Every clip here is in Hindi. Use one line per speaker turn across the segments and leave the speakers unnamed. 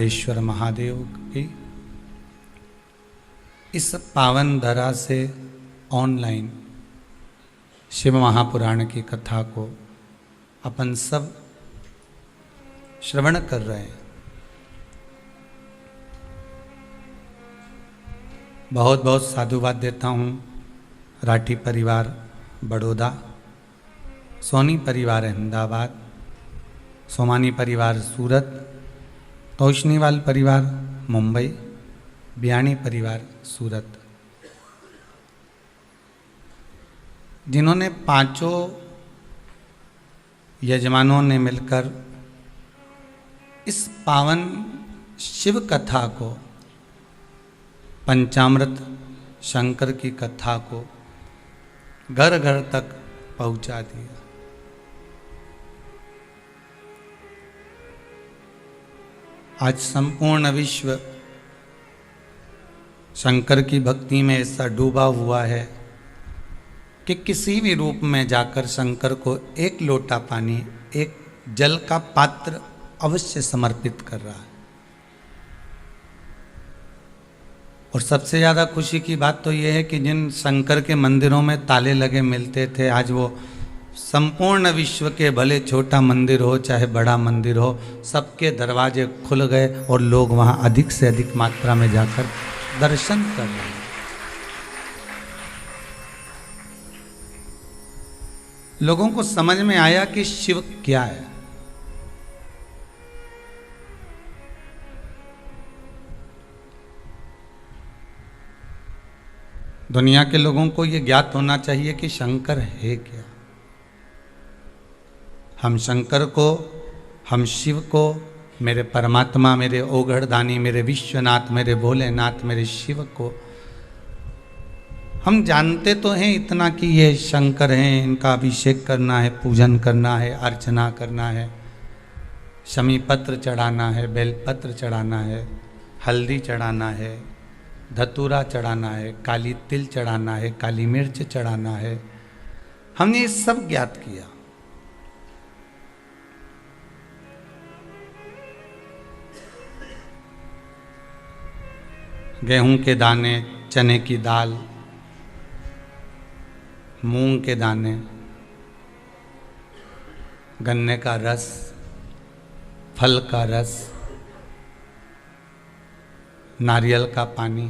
ईश्वर महादेव की इस पावन धरा से ऑनलाइन शिव महापुराण की कथा को अपन सब श्रवण कर रहे हैं। बहुत बहुत साधुवाद देता हूँ राठी परिवार बड़ौदा, सोनी परिवार अहमदाबाद, सोमानी परिवार सूरत, तोशनीवाल परिवार मुंबई, बियाणी परिवार सूरत, जिन्होंने पांचों यजमानों ने मिलकर इस पावन शिव कथा को, पंचामृत शंकर की कथा को घर घर तक पहुंचा दिया। आज संपूर्ण विश्व शंकर की भक्ति में ऐसा डूबा हुआ है कि किसी भी रूप में जाकर शंकर को एक लोटा पानी, एक जल का पात्र अवश्य समर्पित कर रहा है। और सबसे ज़्यादा खुशी की बात तो यह है कि जिन शंकर के मंदिरों में ताले लगे मिलते थे, आज वो संपूर्ण विश्व के भले छोटा मंदिर हो चाहे बड़ा मंदिर हो, सबके दरवाजे खुल गए और लोग वहाँ अधिक से अधिक मात्रा में जाकर दर्शन कर रहे हैं। लोगों को समझ में आया कि शिव क्या है। दुनिया के लोगों को यह ज्ञात होना चाहिए कि शंकर है क्या। हम शंकर को, हम शिव को, मेरे परमात्मा, मेरे ओघड़दानी, मेरे विश्वनाथ, मेरे भोलेनाथ, मेरे शिव को हम जानते तो हैं इतना कि ये शंकर हैं, इनका अभिषेक करना है, पूजन करना है, अर्चना करना है, शमी पत्र चढ़ाना है, बेलपत्र चढ़ाना है, हल्दी चढ़ाना है, धतूरा चढ़ाना है, काली तिल चढ़ाना है, काली मिर्च चढ़ाना है। हमने ये सब ज्ञात किया। गेहूं के दाने, चने की दाल, मूंग के दाने, गन्ने का रस, फल का रस, नारियल का पानी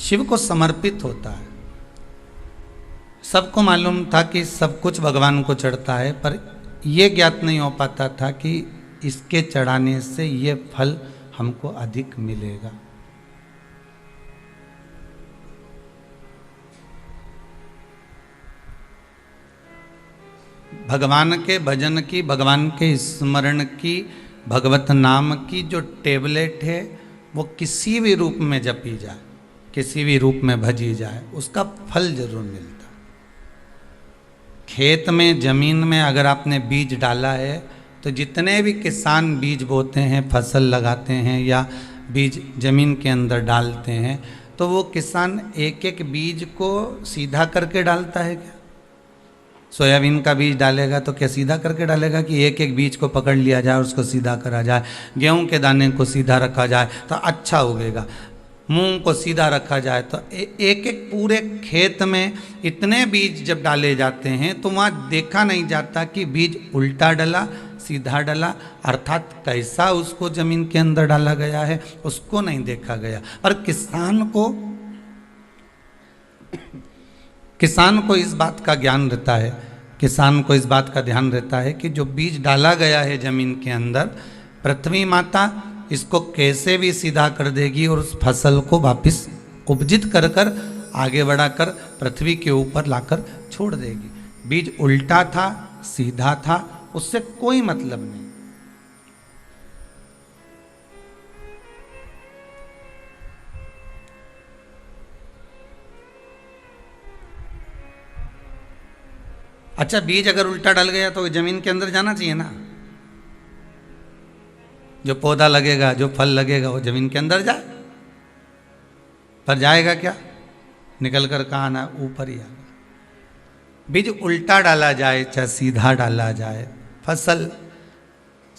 शिव को समर्पित होता है। सबको मालूम था कि सब कुछ भगवान को चढ़ता है, पर यह ज्ञात नहीं हो पाता था कि इसके चढ़ाने से ये फल हमको अधिक मिलेगा। भगवान के भजन की, भगवान के स्मरण की, भगवत नाम की जो टेबलेट है वो किसी भी रूप में जपी जाए, किसी भी रूप में भजी जाए, उसका फल जरूर मिलता। खेत में, जमीन में अगर आपने बीज डाला है तो जितने भी किसान बीज बोते हैं, फसल लगाते हैं या बीज जमीन के अंदर डालते हैं, तो वो किसान एक एक बीज को सीधा करके डालता है क्या? सोयाबीन का बीज डालेगा तो क्या सीधा करके डालेगा कि एक एक बीज को पकड़ लिया जाए और उसको सीधा करा जाए? गेहूं के दाने को सीधा रखा जाए तो अच्छा उगेगा, मूंग को सीधा रखा जाए तो एक एक पूरे खेत में इतने बीज जब डाले जाते हैं तो वहाँ देखा नहीं जाता कि बीज उल्टा डला, सीधा डला, अर्थात कैसा उसको जमीन के अंदर डाला गया है उसको नहीं देखा गया। और किसान को इस बात का ज्ञान रहता है, किसान को इस बात का ध्यान रहता है कि जो बीज डाला गया है जमीन के अंदर, पृथ्वी माता इसको कैसे भी सीधा कर देगी और उस फसल को वापस उपजित कर कर आगे बढ़ाकर पृथ्वी के ऊपर लाकर छोड़ देगी। बीज उल्टा था, सीधा था, उससे कोई मतलब नहीं। अच्छा, बीज अगर उल्टा डल गया तो जमीन के अंदर जाना चाहिए ना। जो पौधा लगेगा, जो फल लगेगा वो जमीन के अंदर जाए, पर जाएगा क्या? निकल कर कहाँ ना ऊपर ही आएगा। बीज उल्टा डाला जाए चाहे सीधा डाला जाए, फसल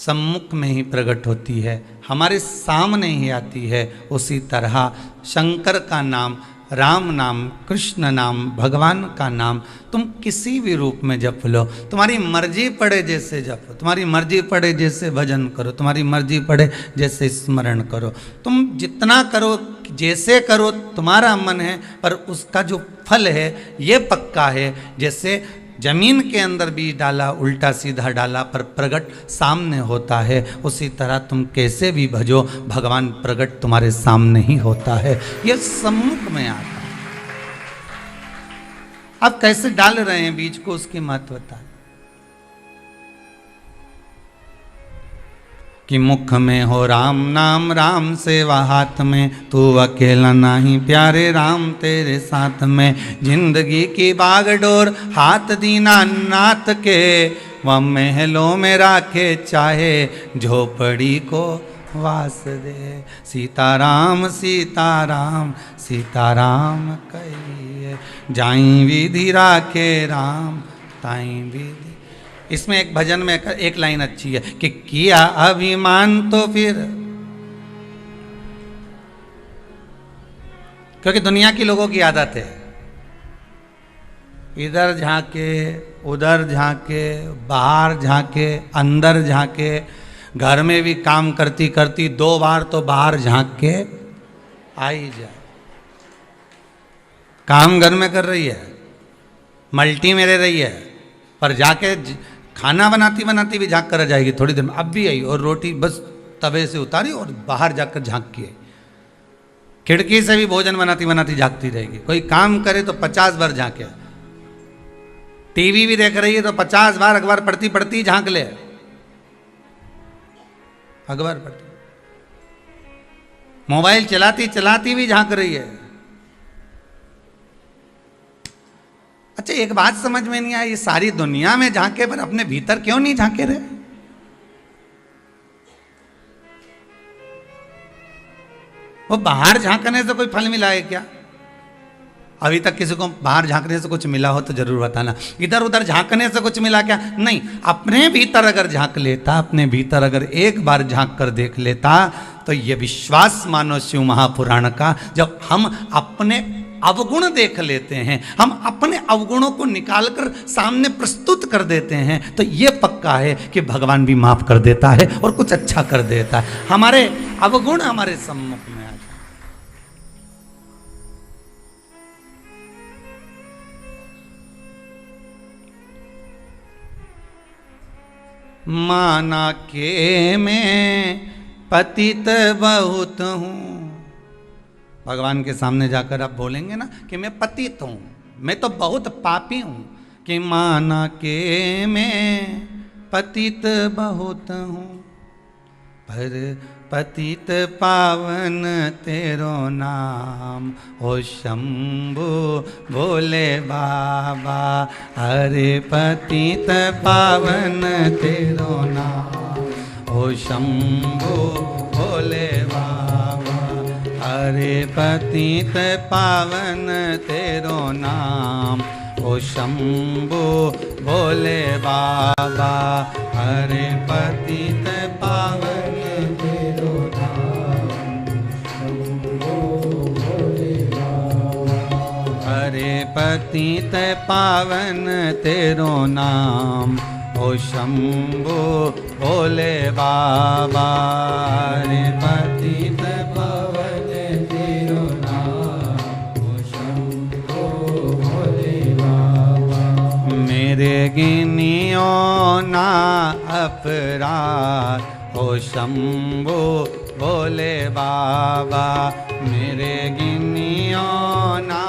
सम्मुख में ही प्रकट होती है, हमारे सामने ही आती है। उसी तरह शंकर का नाम, राम नाम, कृष्ण नाम, भगवान का नाम तुम किसी भी रूप में जप लो, तुम्हारी मर्जी पड़े जैसे जपो, तुम्हारी मर्जी पड़े जैसे भजन करो, तुम्हारी मर्जी पड़े जैसे स्मरण करो, तुम जितना करो जैसे करो तुम्हारा मन है, पर उसका जो फल है ये पक्का है। जैसे जमीन के अंदर बीज डाला, उल्टा सीधा डाला, पर प्रगट सामने होता है, उसी तरह तुम कैसे भी भजो भगवान प्रगट तुम्हारे सामने ही होता है, ये सम्मुख में आता है। आप कैसे डाल रहे हैं बीज को, उसकी महत्वता है कि मुख में हो राम नाम, राम सेवा हाथ में, तू अकेला नहीं प्यारे राम तेरे साथ में। जिंदगी की बागडोर हाथ दीना नाथ के, वह महलों में राखे चाहे झोपड़ी को वास दे। सीताराम सीताराम सीताराम कहिए, जाई विधि राखे राम ताई विधि। इसमें एक भजन में एक लाइन अच्छी है कि किया अभिमान तो फिर, क्योंकि दुनिया की लोगों की आदत है इधर झांके उधर झांके, बाहर झांके अंदर झांके, घर में भी काम करती करती 2 बार तो बाहर झांक के आ ही जाए। काम घर में कर रही है, मल्टी में रह रही है, पर जाके खाना बनाती बनाती भी झांक कर आ जाएगी थोड़ी देर में। अब भी आई और रोटी बस तवे से उतारी और बाहर जाकर झांक की आई। खिड़की से भी भोजन बनाती बनाती झांकती रहेगी। कोई काम करे तो 50 बार झांके, टीवी भी देख रही है तो 50 बार अखबार पढ़ती पढ़ती झांक ले, अखबार पढ़ती, मोबाइल चलाती चलाती भी झांक रही है। अच्छा एक बात समझ में नहीं आई, ये सारी दुनिया में झांके पर अपने भीतर क्यों नहीं झांके रहे? वो बाहर झांकने से कोई फल मिला है क्या? अभी तक किसी को बाहर झांकने से कुछ मिला हो तो जरूर बताना। इधर उधर झांकने से कुछ मिला क्या? नहीं। अपने भीतर अगर झांक लेता, अपने भीतर अगर एक बार झांक कर देख लेता, तो ये विश्वास मानो शिव महापुराण का, जब हम अपने अवगुण देख लेते हैं, हम अपने अवगुणों को निकालकर सामने प्रस्तुत कर देते हैं, तो ये पक्का है कि भगवान भी माफ कर देता है और कुछ अच्छा कर देता है। हमारे अवगुण हमारे सम्मुख में आ जाए। माना के मैं पतित बहुत हूँ, भगवान के सामने जाकर आप बोलेंगे ना कि मैं पतित हूँ, मैं तो बहुत पापी हूँ, कि माना के मैं पतित बहुत हूँ, पर पतित पावन तेरो नाम, ओ शंभु भोले बाबा। अरे पतित पावन तेरो नाम, ओ शंभु भोले बाबा। अरे पतित पावन तेरो नाम, ओ शंभु भोले बाबा। अरे पतित पावन तेरो नाम, शंभु भोले बाबा। अरे पतित पावन तेरो नाम, ओ शंभु भोले बाबा। अरे पतित पावन तेरो नाम, ओ शंभु भोले बाबा। मेरे गिनियो ना अपराध, ओ शंभु भोले बाबा। मेरे गिनियो ना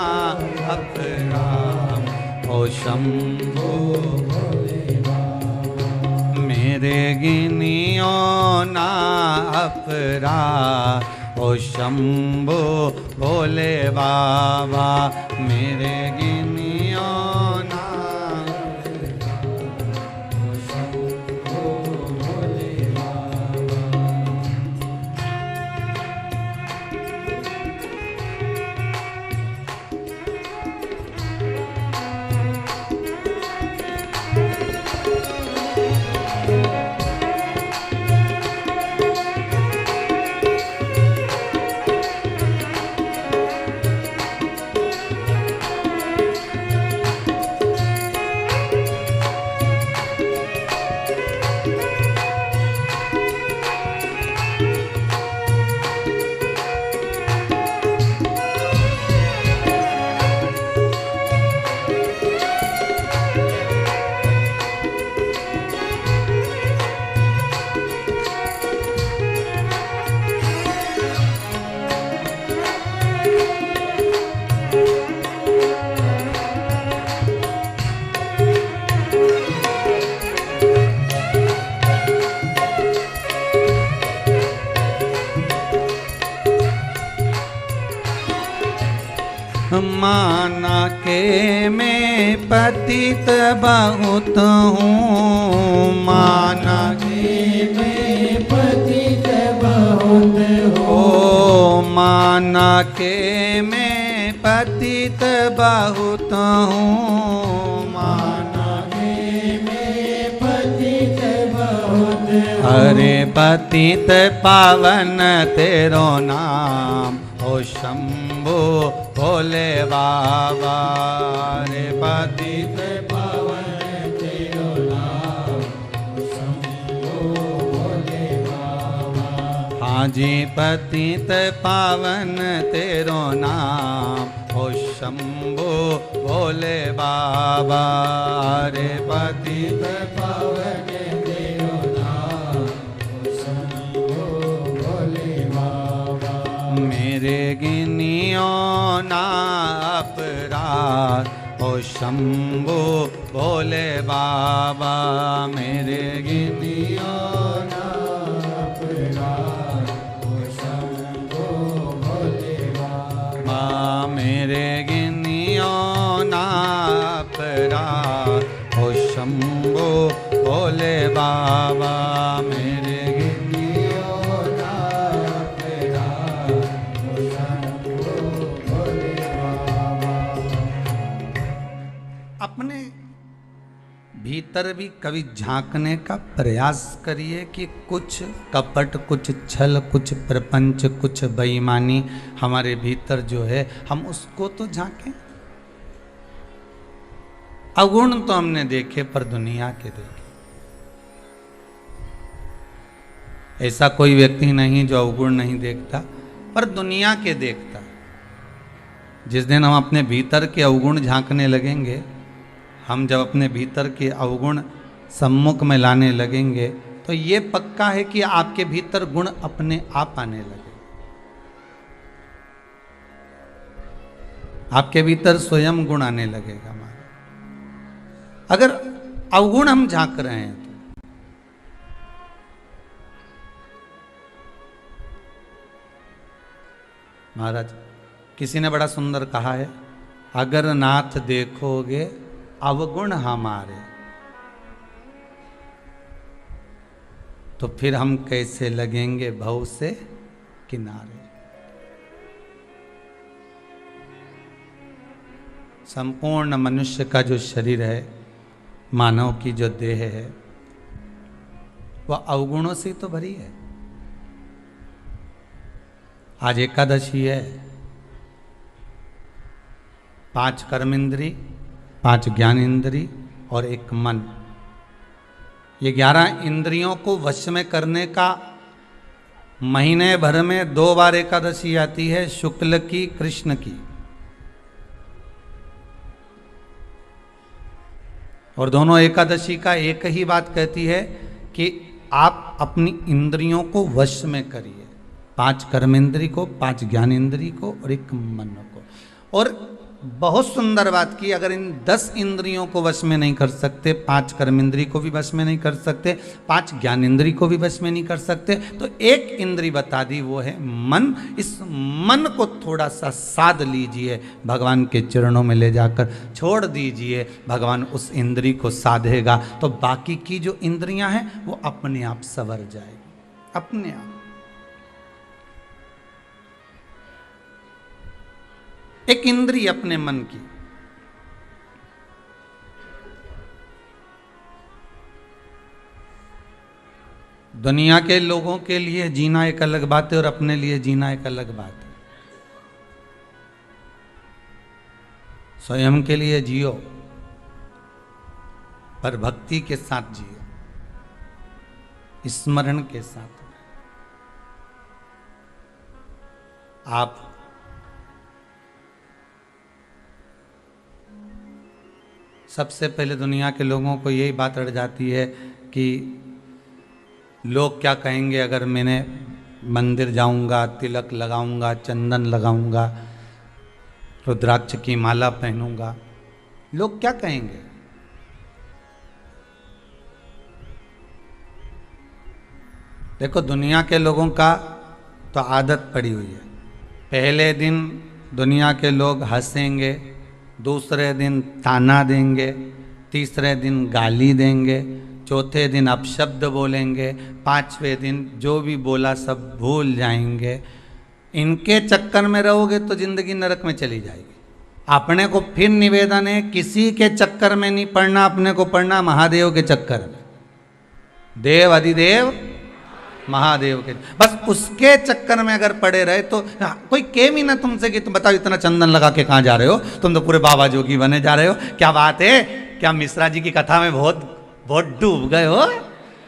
अपराध, ओ शंभु भोले बाबा। मेरे गिनियो ना अपराध, ओ शंभु भोले बाबा। मेरे गिनियो ना माना के मैं पतित बहुत हूँ, माना के मैं पतित बहुत हूँ, माना के मैं पतित बहुत हूँ, माना के मैं पतित बहुत हूँ। अरे पतित पावन तेरो नाम ओ शंभो भोले बाबा, रे पतित पावन तेरो नाम ओ शंभो भोले बाबा। हाँ जी पतित पावन तेरो नाम ओ शंभो भोले बाबा, रे पतित पावन तेरो नाम ओ शंभो भोले बाबा। मेरे गिनियो ना अपराध ओ शंभो भोले बाबा, मेरे गिनियो ना अपराध ओ शंभो भोले बाबा, मेरे गिनियो ना अपराध ओ शंभो भोले बाबा, मेरे गिनियो ना अपराध ओ शंभो भोले बाबा। अपने भीतर भी कभी झांकने का प्रयास करिए कि कुछ कपट, कुछ छल, कुछ प्रपंच, कुछ बेईमानी हमारे भीतर जो है हम उसको तो झांकें। अवगुण तो हमने देखे पर दुनिया के देखे, ऐसा कोई व्यक्ति नहीं जो अवगुण नहीं देखता, पर दुनिया के देखता। जिस दिन हम अपने भीतर के अवगुण झांकने लगेंगे, हम जब अपने भीतर के अवगुण सम्मुख में लाने लगेंगे, तो ये पक्का है कि आपके भीतर गुण अपने आप आने लगे। आपके भीतर स्वयं गुण आने लगेगा हमारे। अगर अवगुण हम झांक रहे हैं तो महाराज किसी ने बड़ा सुंदर कहा है, अगर नाथ देखोगे अवगुण हमारे, तो फिर हम कैसे लगेंगे भव से किनारे। संपूर्ण मनुष्य का जो शरीर है, मानव की जो देह है, वह अवगुणों से तो भरी है। आज एकादशी है, 5 कर्मेंद्री, 5 ज्ञानेंद्री और 1 मन, ये 11 इंद्रियों को वश में करने का महीने भर में 2 बार एकादशी आती है, शुक्ल की, कृष्ण की। और दोनों एकादशी का एक ही बात कहती है कि आप अपनी इंद्रियों को वश में करिए, 5 कर्मेंद्री को, 5 ज्ञानेंद्री को और 1 मन को। और बहुत सुंदर बात की, अगर इन 10 इंद्रियों को वश में नहीं कर सकते, 5 कर्मेंद्री को भी वश में नहीं कर सकते, 5 ज्ञानेंद्री को भी वश में नहीं कर सकते, तो एक इंद्री बता दी, वो है मन। इस मन को थोड़ा सा साध लीजिए, भगवान के चरणों में ले जाकर छोड़ दीजिए, भगवान उस इंद्री को साधेगा, तो बाकी की जो इंद्रियां हैं वो अपने आप संवर जाएगी, अपने आप। एक इंद्री अपने मन की, दुनिया के लोगों के लिए जीना एक अलग बात है और अपने लिए जीना एक अलग बात है। स्वयं के लिए जियो, पर भक्ति के साथ जियो, स्मरण के साथ। आप सबसे पहले दुनिया के लोगों को यही बात अड़ जाती है कि लोग क्या कहेंगे अगर मैंने मंदिर जाऊंगा, तिलक लगाऊंगा, चंदन लगाऊंगा, रुद्राक्ष की माला पहनूंगा, लोग क्या कहेंगे। देखो दुनिया के लोगों का तो आदत पड़ी हुई है, पहले दिन दुनिया के लोग हंसेंगे, दूसरे दिन ताना देंगे, तीसरे दिन गाली देंगे, चौथे दिन अपशब्द बोलेंगे, पांचवें दिन जो भी बोला सब भूल जाएंगे। इनके चक्कर में रहोगे तो जिंदगी नरक में चली जाएगी। अपने को फिर निवेदन है, किसी के चक्कर में नहीं पड़ना, अपने को पड़ना महादेव के चक्कर में। देव अधिदेव महादेव के, बस उसके चक्कर में अगर पड़े रहे तो कोई कह भी ना तुमसे कि तुम बताओ इतना चंदन लगा के कहाँ जा रहे हो, तुम तो पूरे बाबा जोगी बने जा रहे हो, क्या बात है, क्या मिश्रा जी की कथा में बहुत डूब गए हो।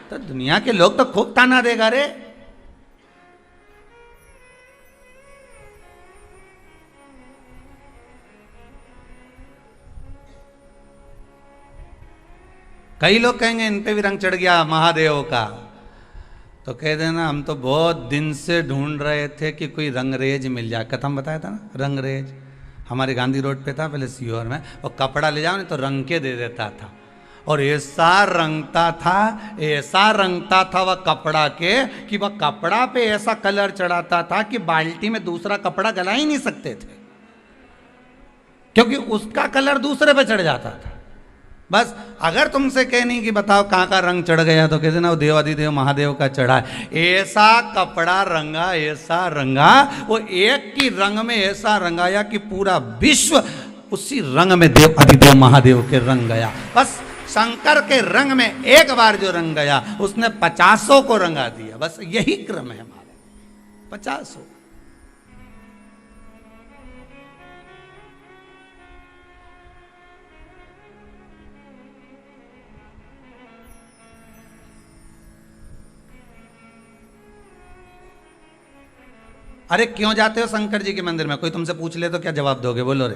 तो दुनिया के लोग तो खूब ताना देगा रे। कई लोग कहेंगे इन पे भी रंग चढ़ गया महादेव का, तो कह देना हम तो बहुत दिन से ढूंढ रहे थे कि कोई रंगरेज मिल जाए। कथा में बताया था ना, रंगरेज हमारे गांधी रोड पे था पहले सीहोर में, और कपड़ा ले जाओ नहीं तो रंग के दे देता था, और ऐसा रंगता था, ऐसा रंगता था वह कपड़ा के कि वह कपड़ा पे ऐसा कलर चढ़ाता था कि बाल्टी में दूसरा कपड़ा गला ही नहीं सकते थे, क्योंकि उसका कलर दूसरे पे चढ़ जाता था। बस अगर तुमसे कहनी कि बताओ कहाँ का रंग चढ़ गया, तो कहते ना वो देवाधिदेव महादेव का चढ़ा है। ऐसा कपड़ा रंगा, ऐसा रंगा, वो एक की रंग में ऐसा रंगाया कि पूरा विश्व उसी रंग में देव अधिदेव महादेव के रंग गया। बस शंकर के रंग में एक बार जो रंग गया उसने 50 को रंगा दिया। बस यही क्रम है हमारा, 50। अरे क्यों जाते हो शंकर जी के मंदिर में? कोई तुमसे पूछ ले तो क्या जवाब दोगे? बोलो रे,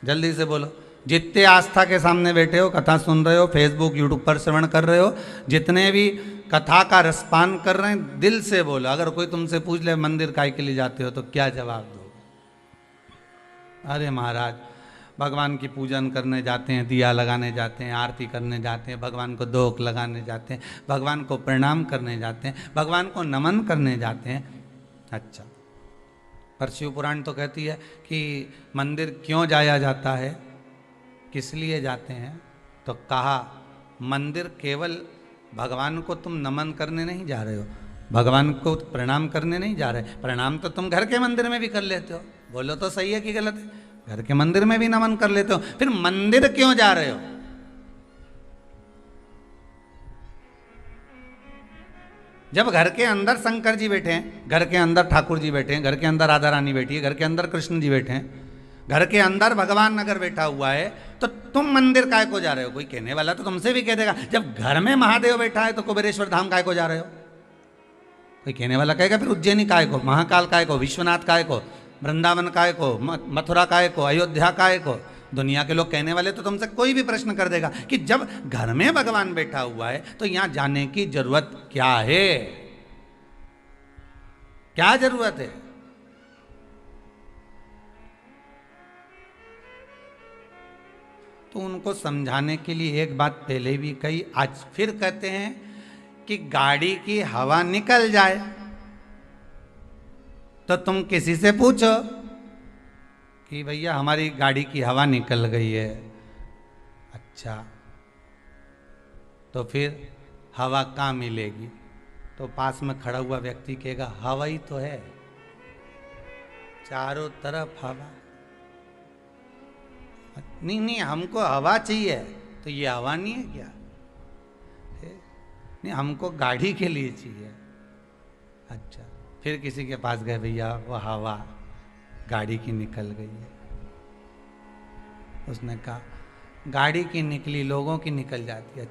जल्दी से बोलो। जितने आस्था के सामने बैठे हो, कथा सुन रहे हो, फेसबुक यूट्यूब पर श्रवण कर रहे हो, जितने भी कथा का रसपान कर रहे हैं, दिल से बोलो। अगर कोई तुमसे पूछ ले मंदिर काय के लिए जाते हो तो क्या जवाब दोगे? अरे महाराज भगवान की पूजन करने जाते हैं, दिया लगाने जाते हैं, आरती करने जाते हैं, भगवान को दोक लगाने जाते हैं, भगवान को प्रणाम करने जाते हैं, भगवान को नमन करने जाते हैं। अच्छा, पर शिव पुराण तो कहती है कि मंदिर क्यों जाया जाता है, किस लिए जाते हैं? तो कहा मंदिर केवल भगवान को तुम नमन करने नहीं जा रहे हो, भगवान को प्रणाम करने नहीं जा रहे। प्रणाम तो तुम घर के मंदिर में भी कर लेते हो। बोलो तो सही है कि गलत है? घर के मंदिर में भी नमन कर लेते हो, फिर मंदिर क्यों जा रहे हो? जब घर के अंदर शंकर जी बैठे हैं, घर के अंदर ठाकुर जी बैठे हैं, घर के अंदर राधा रानी बैठी है, घर के अंदर कृष्ण जी बैठे हैं, घर के अंदर भगवान अगर बैठा हुआ है, तो तुम मंदिर काय को जा रहे हो? कोई कहने वाला तो तुमसे भी कह देगा जब घर में महादेव बैठा है तो कुबेरेश्वर धाम काय को जा रहे हो? कोई कहने वाला कहेगा फिर उज्जैनी काय को, महाकाल काय को, विश्वनाथ काय को, वृंदावन काय को, मथुरा काय को, अयोध्या काय को। दुनिया के लोग कहने वाले तो तुमसे कोई भी प्रश्न कर देगा कि जब घर में भगवान बैठा हुआ है तो यहां जाने की जरूरत क्या है? क्या जरूरत है? तो उनको समझाने के लिए एक बात पहले भी कही, आज फिर कहते हैं कि गाड़ी की हवा निकल जाए तो तुम किसी से पूछो कि भैया हमारी गाड़ी की हवा निकल गई है। अच्छा, तो फिर हवा कहाँ मिलेगी? तो पास में खड़ा हुआ व्यक्ति कहेगा हवा ही तो है, चारों तरफ हवा। नहीं नहीं, हमको हवा चाहिए। तो ये हवा नहीं है क्या? नहीं, हमको गाड़ी के लिए चाहिए। अच्छा, फिर किसी के पास गए, भैया वो हवा गाड़ी की निकल गई है। उसने कहा गाड़ी की निकली, लोगों की निकल जाती है।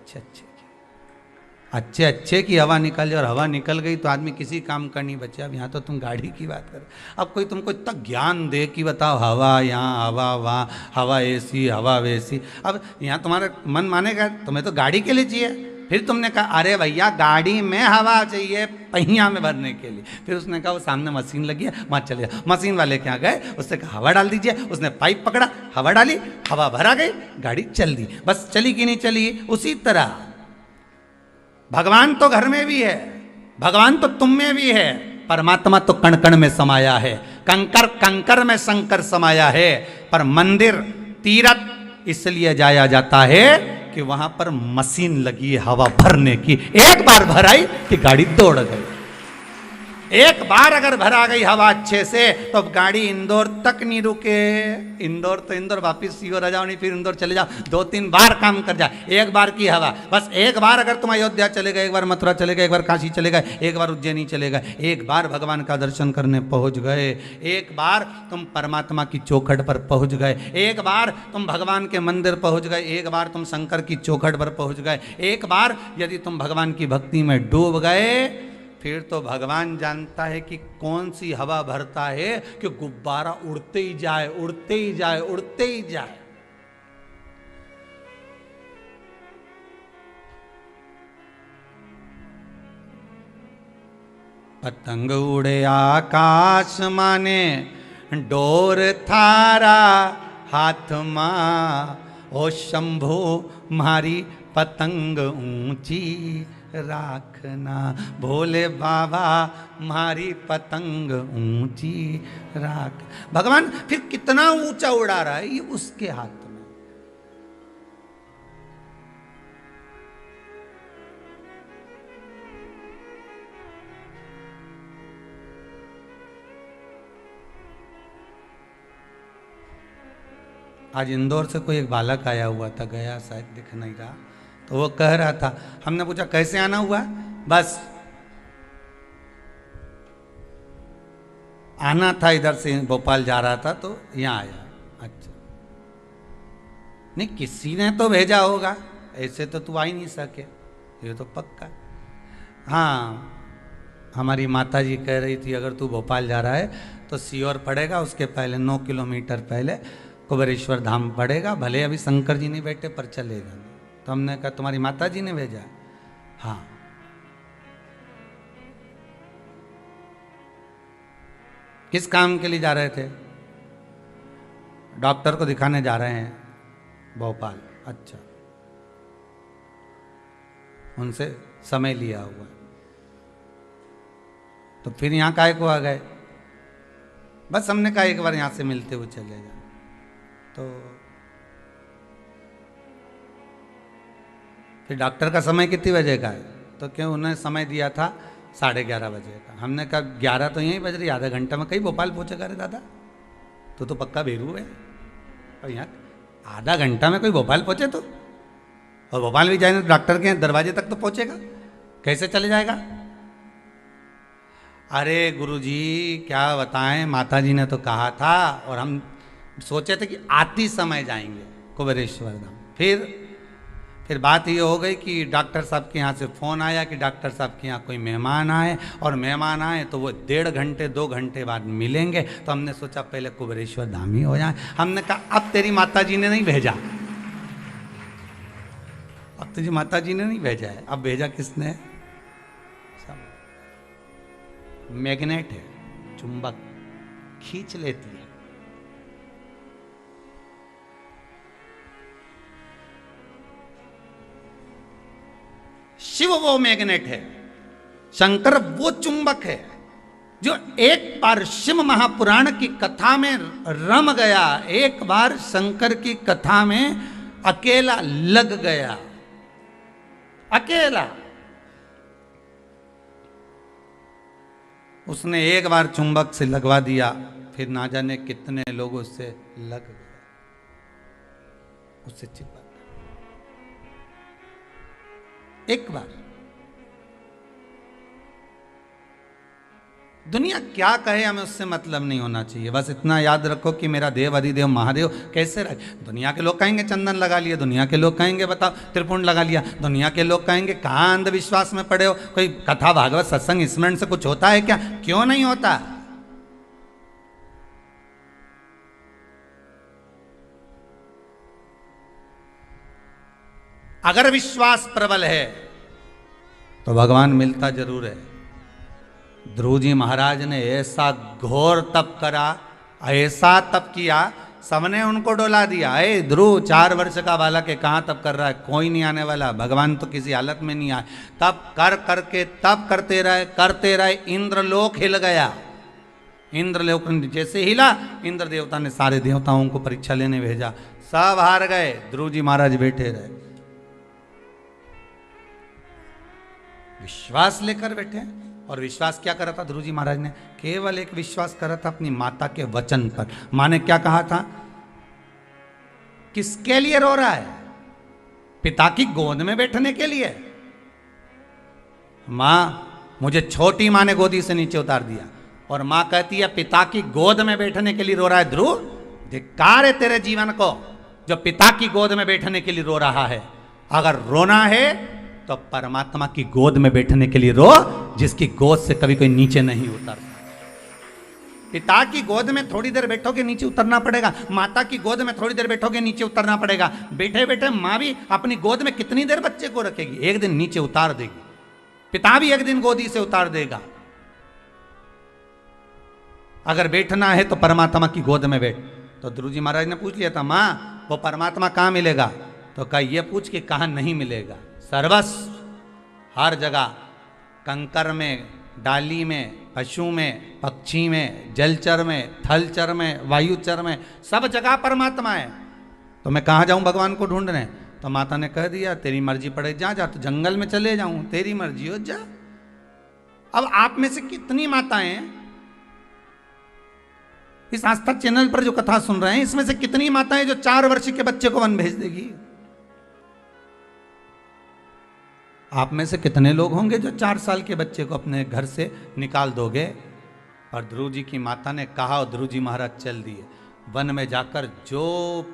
अच्छे अच्छे की हवा निकल जाए और हवा निकल गई तो आदमी किसी काम का नहीं बचा। अब यहाँ तो तुम गाड़ी की बात कर। अब कोई तुमको इतना ज्ञान दे कि बताओ हवा यहाँ, हवा वहाँ, हवा ऐसी, हवा वैसी। अब यहाँ तुम्हारा मन मानेगा, तुम्हें तो गाड़ी के लिए चाहिए। फिर तुमने कहा अरे भैया गाड़ी में हवा चाहिए पहिया में भरने के लिए। फिर उसने कहा वो सामने मशीन लगी है, वहाँ चले जाओ। मशीन वाले के यहाँ गए, उससे कहा हवा डाल दीजिए। उसने पाइप पकड़ा, हवा डाली, हवा भरा गई, गाड़ी चल दी। बस चली कि नहीं चली? उसी तरह भगवान तो घर में भी है, भगवान तो तुम में भी है, परमात्मा तो कण कण में समाया है। कंकर कंकर में शंकर समाया है। पर मंदिर तीर्थ इसलिए जाया जाता है कि वहां पर मशीन लगी है हवा भरने की। एक बार भराई कि गाड़ी दौड़ गई। एक बार अगर भरा गई हवा अच्छे से तो अब गाड़ी इंदौर तक नहीं रुके। इंदौर तो इंदौर, वापिस सीहोर आ जाओ, नहीं फिर इंदौर चले जाओ, 2-3 बार काम कर जाए। एक बार की हवा बस, एक बार अगर तुम अयोध्या चले गए, एक बार मथुरा चले गए, एक बार काशी चले गए, एक बार उज्जैनी चले गए, एक बार भगवान का दर्शन करने पहुंच गए, एक बार तुम परमात्मा की चौखट पर पहुंच गए, एक बार तुम भगवान के मंदिर पहुंच गए, एक बार तुम शंकर की चौखट पर पहुंच गए, एक बार यदि तुम भगवान की भक्ति में डूब गए, फिर तो भगवान जानता है कि कौन सी हवा भरता है कि गुब्बारा उड़ते ही जाए, उड़ते ही जाए, उड़ते ही जाए। पतंग उड़े आकाश माने डोर थारा हाथ मां, ओ शंभो मारी पतंग ऊंची राखना, भोले बाबा मारी पतंग ऊंची राख। भगवान फिर कितना ऊंचा उड़ा रहा है ये उसके हाथ में। आज इंदौर से कोई एक बालक आया हुआ था, गया शायद, दिख नहीं रहा, तो वो कह रहा था, हमने पूछा कैसे आना हुआ, बस आना था, इधर से भोपाल जा रहा था तो यहाँ आया। अच्छा, नहीं किसी ने तो भेजा होगा, ऐसे तो तू आ ही नहीं सके, ये तो पक्का। हाँ, हमारी माता जी कह रही थी अगर तू भोपाल जा रहा है तो सीहोर पड़ेगा, उसके पहले 9 किलोमीटर पहले कुबेरेश्वर धाम पड़ेगा, भले अभी शंकर जी नहीं बैठे पर चलेगा। तो हमने कहा तुम्हारी माता जी ने भेजा? हाँ। किस काम के लिए जा रहे थे? डॉक्टर को दिखाने जा रहे हैं भोपाल। अच्छा, उनसे समय लिया हुआ, तो फिर यहाँ काहे को आ गए? बस हमने कहा एक बार यहाँ से मिलते हुए चले जाए। तो फिर डॉक्टर का समय कितनी बजे का है? तो क्यों, उन्होंने समय दिया था 11:30 बजे का। हमने कहा 11 तो यहीं बज रही, आधा घंटा में कहीं भोपाल पहुंचेगा रे दादा, तो पक्का बेरू है। और यहाँ आधा घंटा में कोई भोपाल पहुंचे तो, और भोपाल भी जाए तो डॉक्टर के दरवाजे तक तो पहुंचेगा, कैसे चले जाएगा? अरे गुरुजी क्या बताएं, माता जी ने तो कहा था और हम सोचे थे कि आती समय जाएंगे कुबेरेश्वर धाम। फिर बात ये हो गई कि डॉक्टर साहब के यहाँ से फ़ोन आया कि डॉक्टर साहब के यहाँ कोई मेहमान आए, और मेहमान आए तो वो 1.5 घंटे 2 घंटे बाद मिलेंगे। तो हमने सोचा पहले कुबेरेश्वर धाम ही हो जाए। हमने कहा अब तेरी माता जी ने नहीं भेजा, अब तुझी माता जी ने नहीं भेजा है, अब भेजा किसने? मैग्नेट है, चुंबक खींच लेती है। शिव वो मैग्नेट है, शंकर वो चुंबक है जो एक बार शिव महापुराण की कथा में रम गया, एक बार शंकर की कथा में अकेला लग गया, अकेला। उसने एक बार चुंबक से लगवा दिया, फिर ना जाने कितने लोग उससे लग गए, उससे चिपक एक बार। दुनिया क्या कहे हमें उससे मतलब नहीं होना चाहिए, बस इतना याद रखो कि मेरा देव अधिदेव महादेव कैसे रहे। दुनिया के लोग कहेंगे चंदन लगा लिया, दुनिया के लोग कहेंगे बताओ त्रिपुंड लगा लिया, दुनिया के लोग कहेंगे कहाँ अंधविश्वास में पड़े हो, कोई कथा भागवत सत्संग स्मरण से कुछ होता है क्या? क्यों नहीं होता? अगर विश्वास प्रबल है तो भगवान मिलता जरूर है। ध्रुव जी महाराज ने ऐसा घोर तप करा, ऐसा तप किया, सबने उनको डोला दिया। अरे ध्रुव 4 वर्ष का बालक है, कहाँ तप कर रहा है, कोई नहीं आने वाला, भगवान तो किसी हालत में नहीं आए। तप कर करके तप करते रहे, इंद्रलोक हिल गया, इंद्रलोक जैसे हिला, इंद्र देवता ने सारे देवताओं को परीक्षा लेने भेजा, सब हार गए, ध्रुव जी महाराज बैठे रहे। विश्वास लेकर बैठे। और विश्वास क्या करा था ध्रुव जी महाराज ने? केवल एक विश्वास करा था अपनी माता के वचन पर। मां ने क्या कहा था? किसके लिए रो रहा है? पिता की गोद में बैठने के लिए। मां, मुझे छोटी मां ने गोदी से नीचे उतार दिया, और मां कहती है पिता की गोद में बैठने के लिए रो रहा है। ध्रुव, धिक्कार है तेरे जीवन को जो पिता की गोद में बैठने के लिए रो रहा है। अगर रोना है तो परमात्मा की गोद में बैठने के लिए रो, जिसकी गोद से कभी कोई नीचे नहीं उतरता। पिता की गोद में थोड़ी देर बैठोगे नीचे उतरना पड़ेगा, माता की गोद में थोड़ी देर बैठोगे नीचे उतरना पड़ेगा। बैठे बैठे माँ भी अपनी गोद में कितनी देर बच्चे को रखेगी? एक दिन नीचे उतार देगी। पिता भी एक दिन गोदी से उतार देगा। अगर बैठना है तो परमात्मा की गोद में बैठ। तो ध्रुव जी महाराज ने पूछ लिया था, माँ वो परमात्मा कहाँ मिलेगा? तो कहा ये पूछ के कहाँ नहीं मिलेगा? सर्वस्व, हर जगह, कंकर में, डाली में, पशु में, पक्षी में, जलचर में, थलचर में, वायुचर में, सब जगह परमात्मा है। तो मैं कहाँ जाऊँ भगवान को ढूंढने? तो माता ने कह दिया तेरी मर्जी पड़े, जा जा। तो जंगल में चले जाऊं, तेरी मर्जी हो, जा। अब आप में से कितनी माताएं इस आस्था चैनल पर जो कथा सुन रहे हैं, इसमें से कितनी माताएं जो 4 वर्ष के बच्चे को वन भेज देगी? आप में से कितने लोग होंगे जो 4 साल के बच्चे को अपने घर से निकाल दोगे? और ध्रुव जी की माता ने कहा और ध्रुव जी महाराज चल दिए। वन में जाकर जो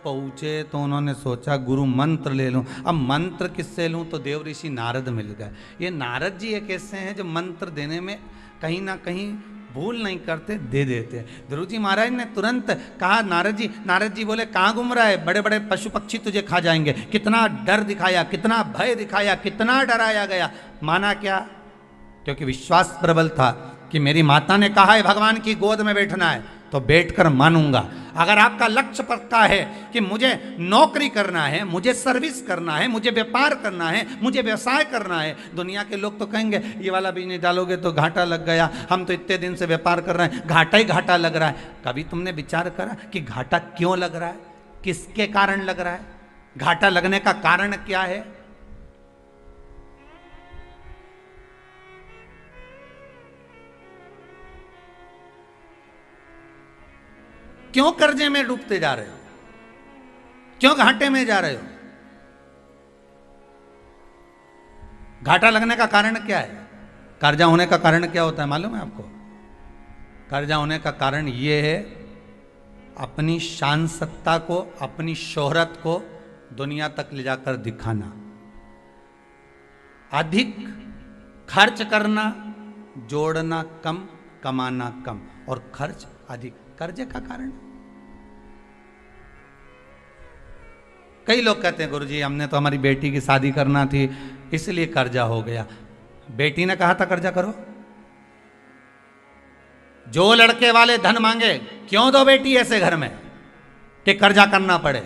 पहुंचे तो उन्होंने सोचा गुरु मंत्र ले लूं। अब मंत्र किससे लूं? तो देव ऋषि नारद मिल गए। ये नारद जी एक ऐसे हैं जो मंत्र देने में कहीं ना कहीं भूल नहीं करते, दे देते। ध्रुव जी महाराज ने तुरंत कहा नारद जी बोले कहाँ घूम रहा है? बड़े बड़े पशु पक्षी तुझे खा जाएंगे। कितना डर दिखाया, कितना भय दिखाया, कितना डराया गया। माना क्या? क्योंकि विश्वास प्रबल था कि मेरी माता ने कहा है भगवान की गोद में बैठना है तो बैठकर मानूंगा। अगर आपका लक्ष्य पक्का है कि मुझे नौकरी करना है, मुझे सर्विस करना है, मुझे व्यापार करना है, मुझे व्यवसाय करना है। दुनिया के लोग तो कहेंगे ये वाला बिजनेस डालोगे तो घाटा लग गया, हम तो इतने दिन से व्यापार कर रहे हैं, घाटा ही घाटा लग रहा है। कभी तुमने विचार करा कि घाटा क्यों लग रहा है? किसके कारण लग रहा है? घाटा लगने का कारण क्या है? क्यों कर्जे में डूबते जा रहे हो? क्यों घाटे में जा रहे हो? घाटा लगने का कारण क्या है? कर्जा होने का कारण क्या होता है मालूम है आपको? कर्जा होने का कारण यह है अपनी शान सत्ता को, अपनी शोहरत को दुनिया तक ले जाकर दिखाना, अधिक खर्च करना, जोड़ना कम, कमाना कम, और खर्च अधिक कर्जे का कारण। कई लोग कहते हैं गुरुजी हमने तो हमारी बेटी की शादी करना थी इसलिए कर्जा हो गया। बेटी ने कहा था कर्जा करो? जो लड़के वाले धन मांगे, क्यों दो बेटी ऐसे घर में कि कर्जा करना पड़े?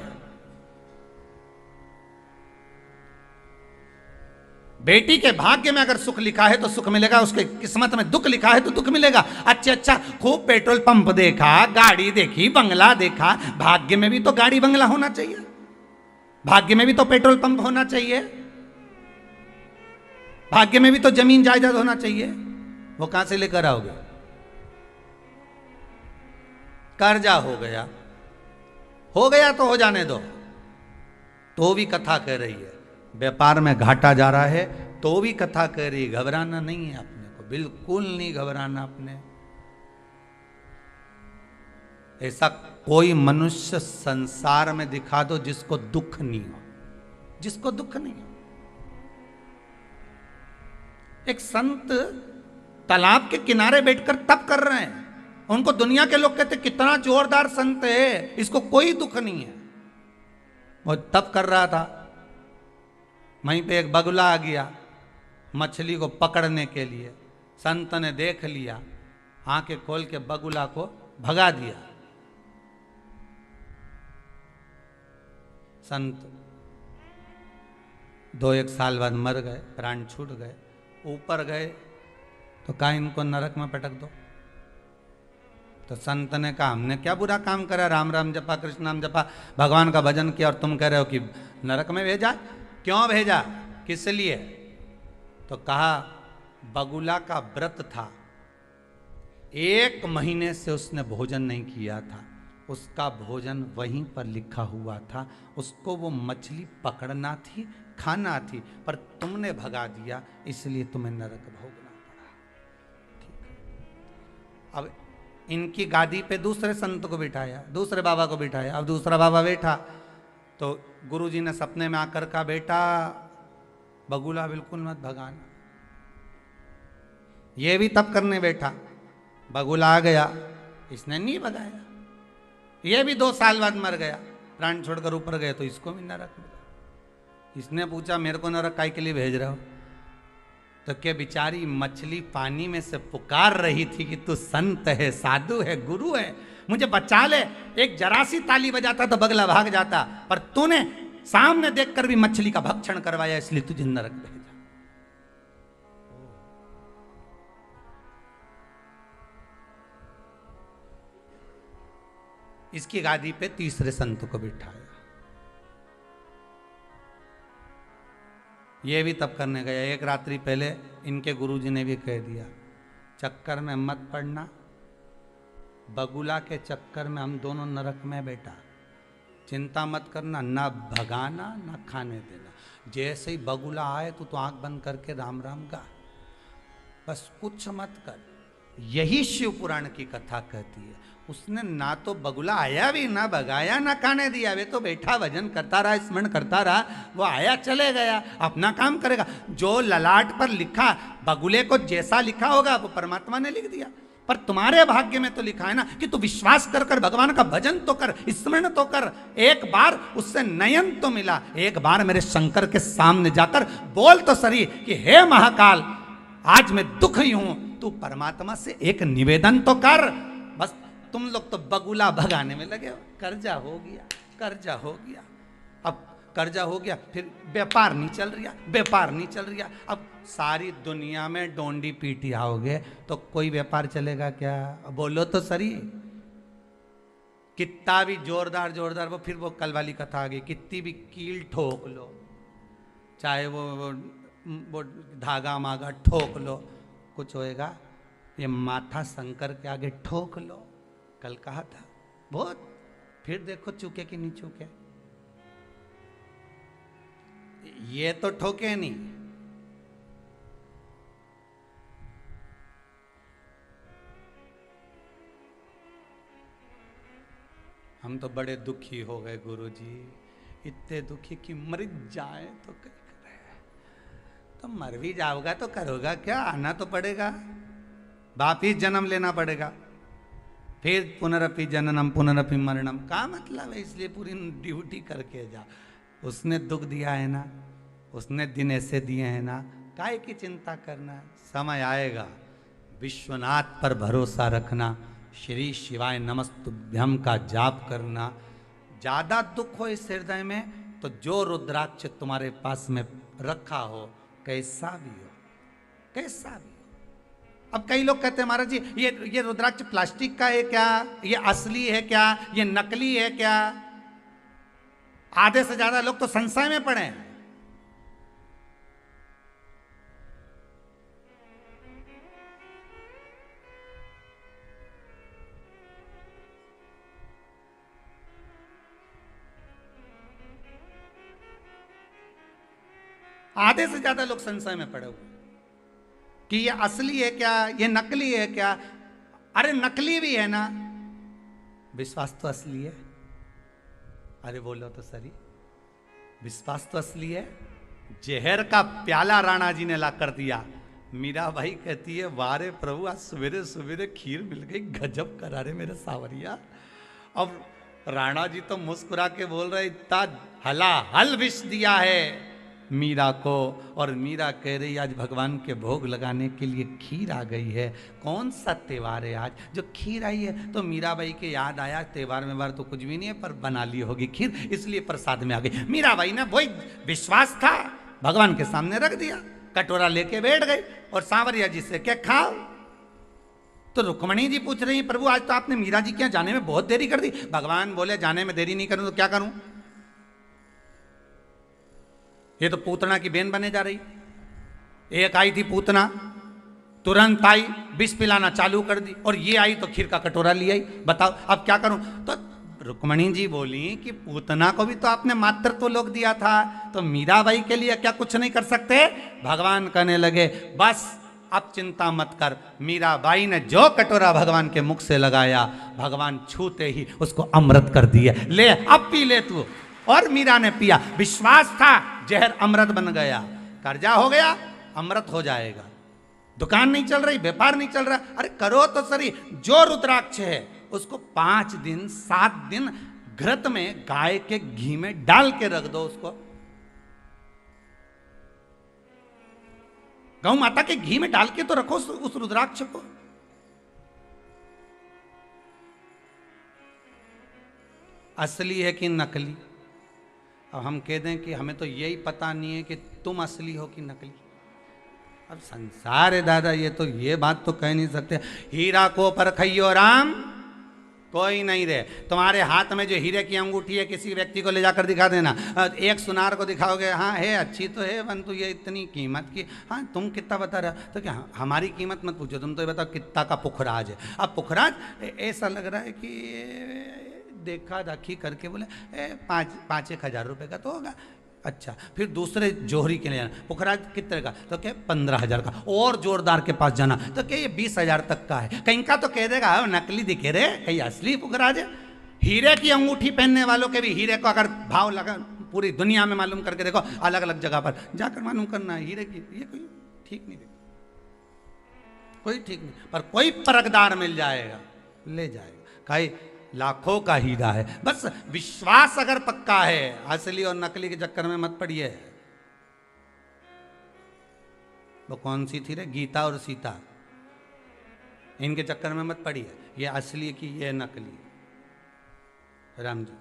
बेटी के भाग्य में अगर सुख लिखा है तो सुख मिलेगा, उसके किस्मत में दुख लिखा है तो दुख मिलेगा। अच्छा खूब पेट्रोल पंप देखा, गाड़ी देखी, बंगला देखा, भाग्य में भी तो गाड़ी बंगला होना चाहिए, भाग्य में भी तो पेट्रोल पंप होना चाहिए, भाग्य में भी तो जमीन जायदाद होना चाहिए। वो कहां से लेकर आओगे? कर्जा हो गया तो हो जाने दो। तो भी कथा कह रही है व्यापार में घाटा जा रहा है, तो भी कथा कह रही है घबराना नहीं है अपने को, बिल्कुल नहीं घबराना अपने। ऐसा कोई मनुष्य संसार में दिखा दो जिसको दुख नहीं हो, जिसको दुख नहीं हो। एक संत तालाब के किनारे बैठकर तप कर रहे हैं, उनको दुनिया के लोग कहते कितना जोरदार संत है, इसको कोई दुख नहीं है। वो तप कर रहा था, वहीं पे एक बगुला आ गया मछली को पकड़ने के लिए। संत ने देख लिया, आंखें खोल के बगुला को भगा दिया। संत 2-1 साल बाद मर गए, प्राण छूट गए। ऊपर गए तो कहा इनको नरक में पटक दो। तो संत ने कहा हमने क्या बुरा काम करा, राम राम जपा, कृष्ण नाम जपा, भगवान का भजन किया, और तुम कह रहे हो कि नरक में भेजा? क्यों भेजा, किस लिए? तो कहा बगुला का व्रत था, 1 महीने से उसने भोजन नहीं किया था, उसका भोजन वहीं पर लिखा हुआ था, उसको वो मछली पकड़ना थी, खाना थी, पर तुमने भगा दिया, इसलिए तुम्हें नरक भोगना पड़ा। ठीक है। अब इनकी गादी पे दूसरे संत को बिठाया, दूसरे बाबा को बिठाया। अब दूसरा बाबा बैठा तो गुरुजी ने सपने में आकर कहा, बेटा बगुला बिल्कुल मत भगाना। ये भी तप करने बैठा, बगुला आ गया, इसने नहीं भगाया, ये भी 2 साल बाद मर गया, प्राण छोड़कर ऊपर गए, तो इसको भी नरक मिला। इसने पूछा मेरे को नरक काय के लिए भेज रहे हो? तो क्या बेचारी मछली पानी में से पुकार रही थी कि तू संत है, साधु है, गुरु है, मुझे बचा ले। एक जरा सी ताली बजाता तो बगला भाग जाता, पर तूने सामने देखकर भी मछली का भक्षण करवाया, इसलिए तुझे नरक भेजा। इसकी गादी पे तीसरे संत को बिठाया। ये भी तब करने गया। एक रात्रि पहले इनके गुरुजी ने भी कह दिया, चक्कर में मत पड़ना, बगुला के चक्कर में हम दोनों नरक में बेटा, चिंता मत करना, ना भगाना ना खाने देना। जैसे ही बगुला आए तो आंख बंद करके राम राम गा, बस कुछ मत कर। यही शिव पुराण की कथा कहती है। उसने ना तो बगुला आया भी, ना भगाया, ना खाने दिया, वे तो बैठा भजन करता रहा, स्मरण करता रहा। वो आया चले गया, अपना काम करेगा। जो ललाट पर लिखा, बगुले को जैसा लिखा होगा वो परमात्मा ने लिख दिया, पर तुम्हारे भाग्य में तो लिखा है ना कि तू विश्वास कर कर भगवान का भजन तो कर, स्मरण तो कर। एक बार उससे नयन तो मिला, एक बार मेरे शंकर के सामने जाकर बोल तो सही कि हे महाकाल, आज मैं दुखी हूं, तू परमात्मा से एक निवेदन तो कर। बस तुम लोग तो बगुला भगाने में लगे हो। कर्जा हो गया, कर्जा हो गया, अब कर्जा हो गया, फिर व्यापार नहीं चल रहा, व्यापार नहीं चल रहा। अब सारी दुनिया में डोंडी पीटी आओगे तो कोई व्यापार चलेगा क्या? बोलो तो सही। कितना भी जोरदार जोरदार वो, फिर वो कल वाली कथा आ गई, कितनी भी कील ठोक लो, चाहे वो धागा मागा ठोक लो, कुछ होएगा? ये माथा शंकर के आगे ठोक लो। कल कहा था बहुत, फिर देखो चूके कि नहीं चूके। ये तो ठोके नहीं, हम तो बड़े दुखी हो गए गुरुजी, इतने दुखी कि मर जाए तो क्या करे। तो मर भी जाओगा तो करोगा क्या? आना तो पड़ेगा, वापिस जन्म लेना पड़ेगा, फिर पुनरपि जननम पुनरपि मरणम। का मतलब है? इसलिए पूरी ड्यूटी करके जा। उसने दुख दिया है ना, उसने दिन ऐसे दिए हैं ना, काय की चिंता करना? समय आएगा, विश्वनाथ पर भरोसा रखना, श्री शिवाय नमस्तुभ्यम का जाप करना। ज़्यादा दुख हो इस हृदय में तो जो रुद्राक्ष तुम्हारे पास में रखा हो, कैसा भी हो, कैसा भी हो। अब कई लोग कहते हैं महाराज जी ये रुद्राक्ष प्लास्टिक का है क्या, ये असली है क्या, ये नकली है क्या? आधे से ज्यादा लोग तो संशय में पड़े हैं। आधे से ज्यादा लोग संशय में पड़े हुए कि ये असली है क्या, ये नकली है क्या? अरे नकली भी है ना, विश्वास तो असली है। अरे बोलो तो सही, विश्वास तो असली है। जहर का प्याला राणा जी ने ला कर दिया। मीरा भाई कहती है, वारे प्रभु आज सवेरे सवेरे खीर मिल गई, गजब करा रे मेरे सावरिया। अब राणा जी तो मुस्कुरा के बोल रहे, इतना हला हल विष दिया है मीरा को। और मीरा कह रही, आज भगवान के भोग लगाने के लिए खीर आ गई है। कौन सा त्योहार है आज जो खीर आई है? तो मीराबाई के याद आया, त्योहार में बार तो कुछ भी नहीं है, पर बना ली होगी खीर, इसलिए प्रसाद में आ गई। मीराबाई ने वही विश्वास था, भगवान के सामने रख दिया, कटोरा लेके बैठ गई और सांवरिया जी से क्या खाओ। तो रुक्मणी जी पूछ रही हैं, प्रभु आज तो आपने मीरा जी के यहाँ जाने में बहुत देरी कर दी। भगवान बोले जाने में देरी नहीं करूं तो क्या करूं, ये तो पूतना की बेन बने जा रही। एक आई थी पूतना, तुरंत आई, विष पिलाना चालू कर दी, और ये आई तो खीर का कटोरा ले आई। बताओ अब क्या करूं। तो रुक्मणी जी बोली कि पूतना को भी तो आपने मातृत्व लोक दिया था, तो मीराबाई के लिए क्या कुछ नहीं कर सकते। भगवान कहने लगे बस अब चिंता मत कर। मीराबाई ने जो कटोरा भगवान के मुख से लगाया, भगवान छूते ही उसको अमृत कर दिए। ले अब पी ले तू। और मीरा ने पिया। विश्वास था जहर अमृत बन गया, कर्जा हो गया अमृत हो जाएगा। दुकान नहीं चल रही, व्यापार नहीं चल रहा, अरे करो तो सही। जो रुद्राक्ष है उसको 5 दिन 7 दिन घृत में गाय के घी में डाल के रख दो। उसको गौ माता के घी में डाल के तो रखो उस रुद्राक्ष को। असली है कि नकली। अब हम कह दें कि हमें तो यही पता नहीं है कि तुम असली हो कि नकली। अब संसार है दादा, ये तो ये बात तो कह नहीं सकते। हीरा को परखइयो राम कोई नहीं रहे। तुम्हारे हाथ में जो हीरे की अंगूठी है किसी व्यक्ति को ले जाकर दिखा देना। एक सुनार को दिखाओगे, हाँ है अच्छी तो है परंतु ये इतनी कीमत की, हाँ तुम कितना बता रहे हो, तो क्या हमारी कीमत मत पूछो, तुम तो ये बताओ कितना का पुखराज है। अब पुखराज ऐसा लग रहा है कि देखा दाखी करके बोले 5-1 हज़ार रुपये का तो होगा। अच्छा, फिर दूसरे जोहरी के लिए जाना, पुखराज कितने का, तो क्या 15,000 का। और जोरदार के पास जाना तो क्या ये 20,000 तक का है। कहीं का तो कह देगा नकली दिखे रे, कहीं असली पुखराज है। हीरे की अंगूठी पहनने वालों के भी हीरे को अगर भाव लगा पूरी दुनिया में मालूम करके देखो, अलग अलग जगह पर जाकर मालूम करना है हीरे की, ये कोई ठीक नहीं देखो, कोई ठीक नहीं। पर कोई परखदार मिल जाएगा, ले जाएगा। कहीं लाखों का हीरा है, बस विश्वास अगर पक्का है। असली और नकली के चक्कर में मत पड़िए। वो कौन सी थी रे, गीता और सीता, इनके चक्कर में मत पड़िए। ये असली की ये नकली, राम जी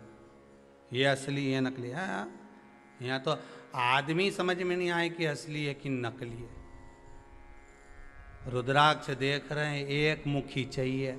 ये असली ये नकली है। यहाँ तो आदमी समझ में नहीं आए कि असली है कि नकली है। रुद्राक्ष देख रहे हैं, एक मुखी चाहिए,